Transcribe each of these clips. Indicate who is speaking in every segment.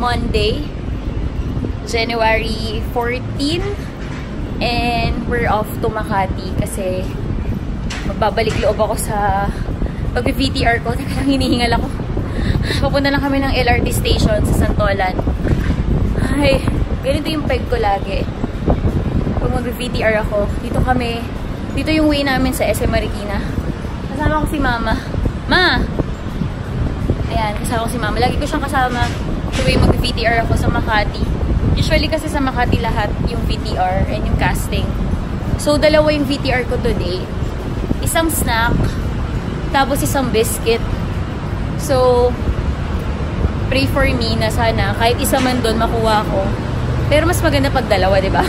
Speaker 1: Monday, January 14. And we're off to Makati kasi magbabalik loob ako sa pag-VTR ko. Teka lang, hinihingal ako. Papunta lang kami ng LRT station sa Santolan. Ay, ganito yung peg ko lagi. Pag mag-VTR ako, dito yung way namin sa SM Marikina. Kasama ko si Mama. Ma! Ayan, kasama ko si Mama. Lagi ko siyang kasama tuwing mag-VTR ako sa Makati. Usually kasi sa Makati lahat yung VTR and yung casting. So, dalawa yung VTR ko today. Isang snack, tapos isang biscuit. So, pray for me na sana kahit isa man doon makuha ko. Pero mas maganda pag dalawa, diba?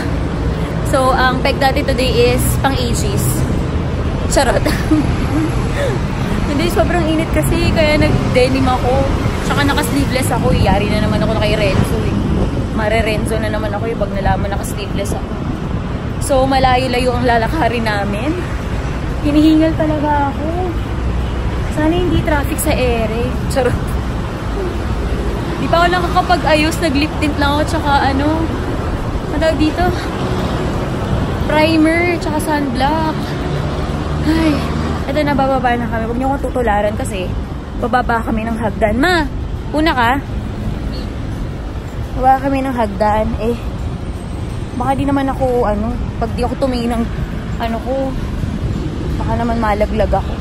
Speaker 1: So, ang peg natin today is pang-ages. Charot. Hindi, sobrang init kasi kaya nag-denim ako. Tsaka naka-sleeveless ako. Yari na naman ako na kay Renzo. Mare-Renzo na naman ako pag nalaman naka-sleeveless ako. So, malayo-layo ang lalakarin namin. Hinihingal talaga ako. Sana hindi traffic sa ere. Charot. Di pa ako nakakapag-ayos. Nag-lip tint lang ako. Tsaka ano dito? Primer. Tsaka sunblock. Ay. Ito na, bababa na kami. Huwag niyo akong tutularan kasi bababa kami ng hagdan. Ma! Una ka? Bababa kami ng hagdan. Eh, baka di naman ako, pag di ako tumingin ng, baka naman malaglag ako.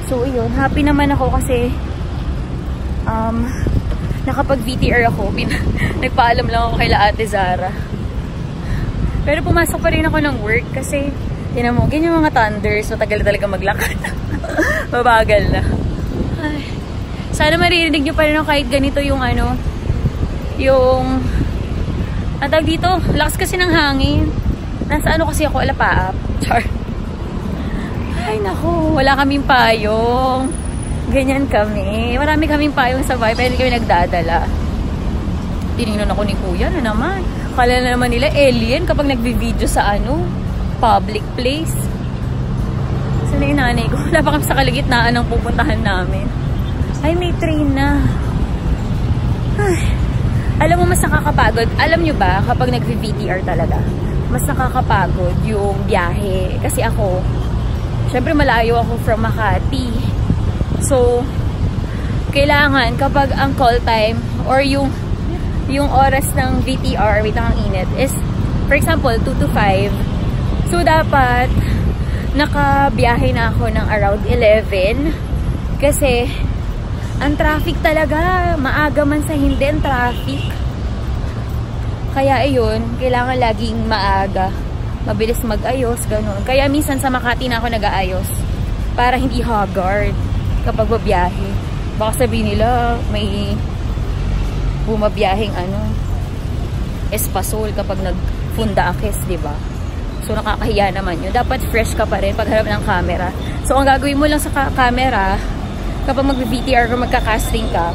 Speaker 1: So, yun. Happy naman ako kasi, nakapag-VTR ako. Nagpaalam lang ako kay Ate Zara. Pero pumasok pa rin ako ng work kasi, tinan mo, ganyan mga thunders, matagal na talaga maglakad. Mabagal na. Ay. Sana maririnig nyo pa rin ako kahit ganito yung tawag dito, lakas kasi ng hangin. Nasa kasi ako, Alapaap. Char. Ay nako, wala kaming payong. Ganyan kami. Marami kaming payong sa bahay, pero hindi kami nagdadala. Tinignan ako ni Kuya na naman. Kala na naman nila alien kapag nagbi-video sa public place. Sana yung nanay ko. Wala pa kami sa kalagitnaan ng pupuntahan namin. Ay, may train na. Ay. Alam mo, mas nakakapagod. Alam nyo ba, kapag nag-VTR talaga, mas nakakapagod yung biyahe. Kasi ako, syempre malayo ako from Makati. So, kailangan kapag ang call time or yung oras ng VTR, wait lang, ang init, is, for example, 2 to 5. So, dapat nakabiyahe na ako ng around 11 kasi ang traffic talaga, maaga man sa hindi ang traffic. Kaya ayun, kailangan laging maaga, mabilis mag-ayos, ganun. Kaya minsan sa Makati na ako nag-aayos para hindi haggard kapag babiyahe. Baka sabihin nila may bumabiyaheng espasol kapag nag-Funda Akes, diba? So, nakakahiya naman yun. Dapat fresh ka pa rin pag harap ng camera. So, ang gagawin mo lang sa camera, kapag mag-VTR or magka-casting ka,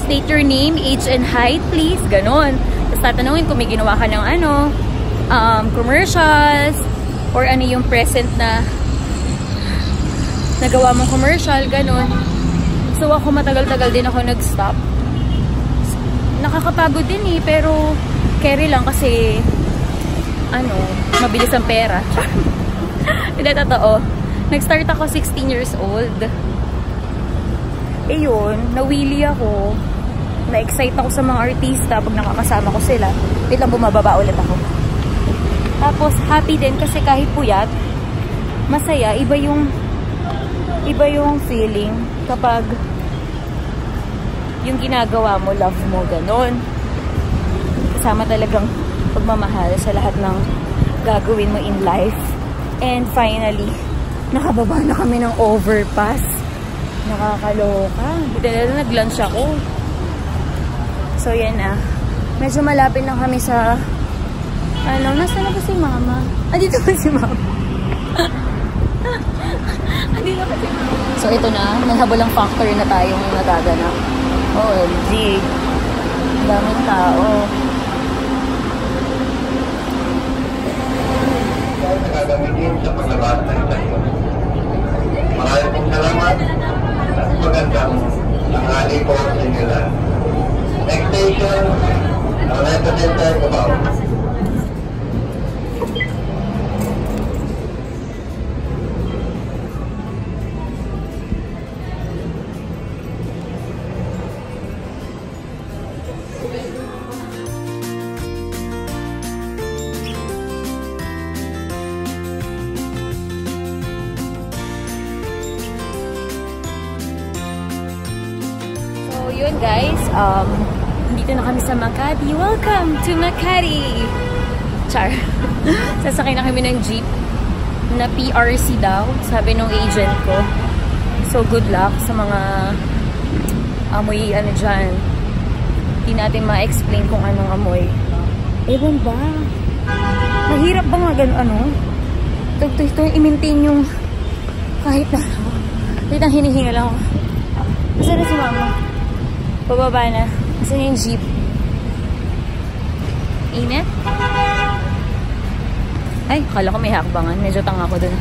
Speaker 1: state your name, age and height, please. Ganon. Tapos tatanungin kung may ginawa ka ng commercials, or ano yung present na nagawa mong commercial, ganon. So, ako matagal-tagal din ako nag-stop. Nakakapagod din pero carry lang kasi mabilis ang pera. Hindi, totoo. Nag-start ako 16 years old. Eh yun, nawili ako. Na-excite ako sa mga artista pag nakakasama ko sila. Wait lang, bumababa ulit ako. Tapos, happy din kasi kahit puyat, masaya. Iba yung feeling kapag yung ginagawa mo, love mo, ganon. Kasama talagang pagmamahal sa lahat ng gagawin mo in life. And finally, nakababa na kami ng overpass. Nakakaloka. Buti na nag-lunch ako. So, yan na. Medyo malapit lang kami sa nasa na ba si Mama? Dito ba si Mama? Dito ba si Mama? So, ito na. May habulang factory na tayong nagaganap. OMG. Daming tao.
Speaker 2: Nagagamitin sa paglabas ng tayo. Maraming salamat at magandang tanghali po sa inyo lahat. Presidente Gabao.
Speaker 1: Yun guys, dito na kami sa Makati. Welcome to Makati! Char. Sasakay na kami ng jeep na PRC daw, sabi nung agent ko. So good luck sa mga amoy ano dyan. Hindi natin ma-explain kung anong amoy. Ewan ba? Mahirap ba nga gano'n ano? Ito i-maintain yung kahit na wait lang, hinihinga lang ako. Kasi na si mama. Pababa na. Kasi yung jeep. Init? Ay, kala ko may hakbangan. Medyo tanga ko dun.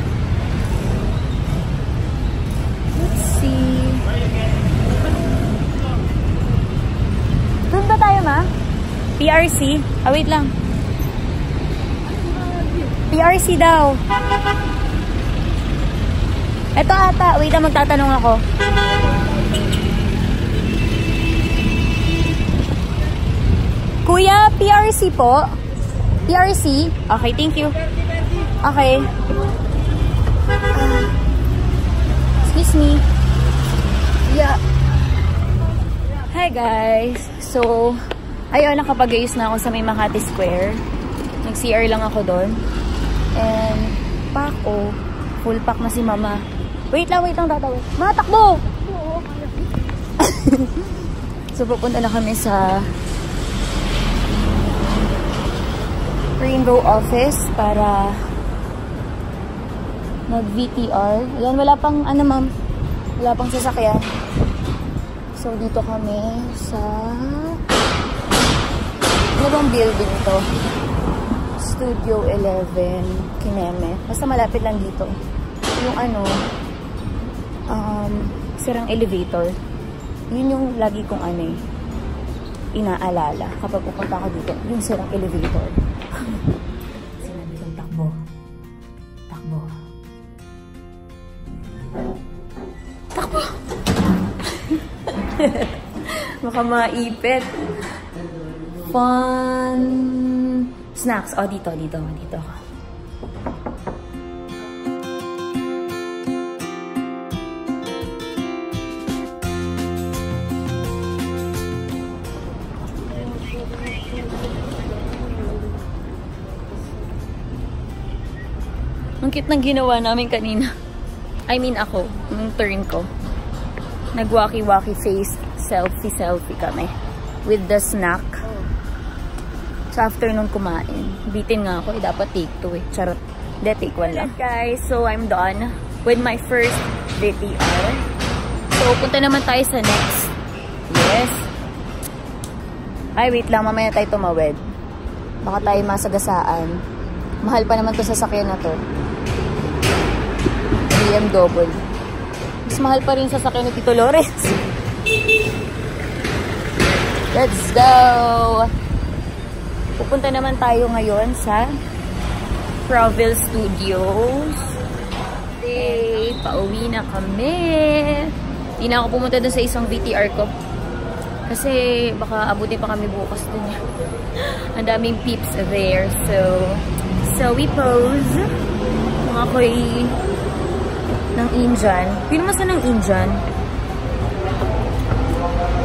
Speaker 1: Let's see. Doon ba tayo, ma? PRC? Ah, wait lang. PRC daw. Ito ata. Wait lang, magtatanong ako. Kuya, PRC po? PRC? Okay, thank you. Okay. Excuse me. Yeah. Hi guys. So, ayun, nakapag-ayos na ako sa may Makati Square. Nag-CR lang ako doon. And, pack oh. Full pack na si mama. Wait lang, tatawid. Ma, takbo! So, pupunta na kami sa Rainbow office para mag-VTR. Ayan, wala pang, ano ma'am, wala pang sasakyan. So, dito kami sa ano bang building to? Studio 11 Kineme. Basta malapit lang dito. Yung ano, sirang elevator. Yun yung lagi kong ano inaalala kapag pupunta ako dito. Yung sirang elevator. Sinabi kong takbo. Takbo. Takbo! Baka maipit. Fun snacks. Oh, dito. Ang cute ng ginawa namin kanina. I mean ako, yung turn ko. Nag-walkie-walkie face selfie kami. With the snack. Sa afternoon kumain. Bitin nga ako. Dapat take 2 eh. Charot. Hindi, take 1 lang. Guys, so I'm done with my first VTR. So, punta naman tayo sa next. Yes. Ay, wait lang. Mamaya tayo tumawid. Baka tayo masagasaan. Mahal pa naman to sa sasakyan na to. BMW. Mas mahal pa rin sa sasakyan ni Tito Lawrence. Let's go! Pupunta naman tayo ngayon sa Provel Studios. Okay, pauwi na kami. Hindi na ako pumunta dun sa isang VTR ko. Kasi baka abutin pa kami bukas dun. Ang daming peeps there. So we pose. Mga ko'y ng Indian. Pinumasa ng Indian.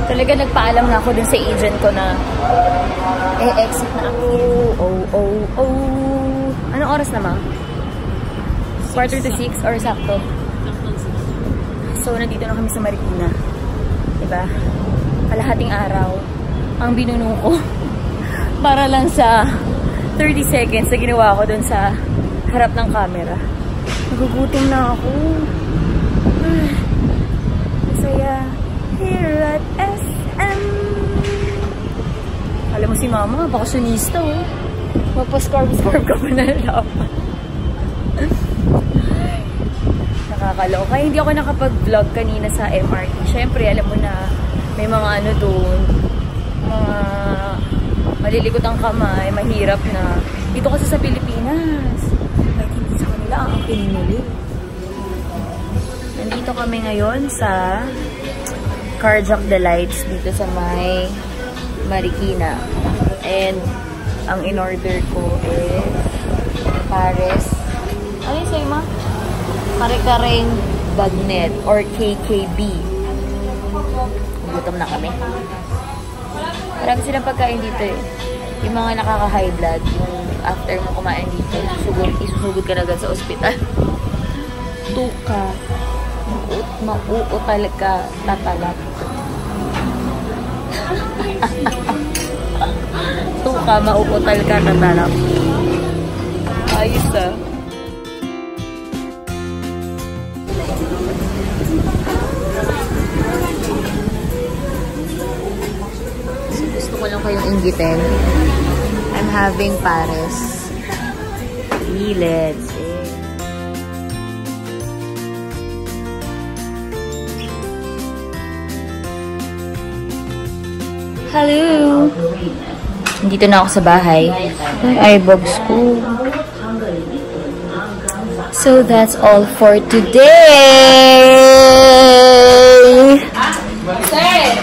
Speaker 1: Talaga nagpaalam na ako dun sa agent ko na exit na ako. Anong oras na ma? 5:45 or sakto? So, nandito na kami sa Marikina. Diba? Kalahating araw ang binuno ko para lang sa 30 seconds na ginawa ko dun sa harap ng camera. Nagugutom na ako. Masaya. Here at SM. Alam mo si mama, bakasyonista oh. Magpa-scarf ka pa na dapat. Nakakaloka. Hindi ako nakapag-vlog kanina sa MRT. Siyempre, alam mo na, may mga ano doon, mga Malilikot ang kamay, mahirap na. Dito kasi sa Pilipinas, kahit hindi sa kanila ang pinili. Nandito kami ngayon sa Carjack Delights dito sa may Marikina. And ang in-order ko is Pares. Ano yung sa'yo, ma? Kare-kareng bagnet or KKB. Gutom na kami. Marami silang pagkain dito eh. Yung mga nakaka-high blood, yung after mo kumain dito, isusugod ka na agad sa ospital. Tuka. Mauutal ka, tatalak. Tuka, mauutal ka, tatalak. Ayos ah. Gusto ko lang kayong inggitin. I'm having Pares. Let's see. Hello! Dito na ako sa bahay. Eyebags ko. So that's all for today!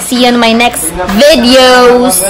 Speaker 1: See you in my next videos!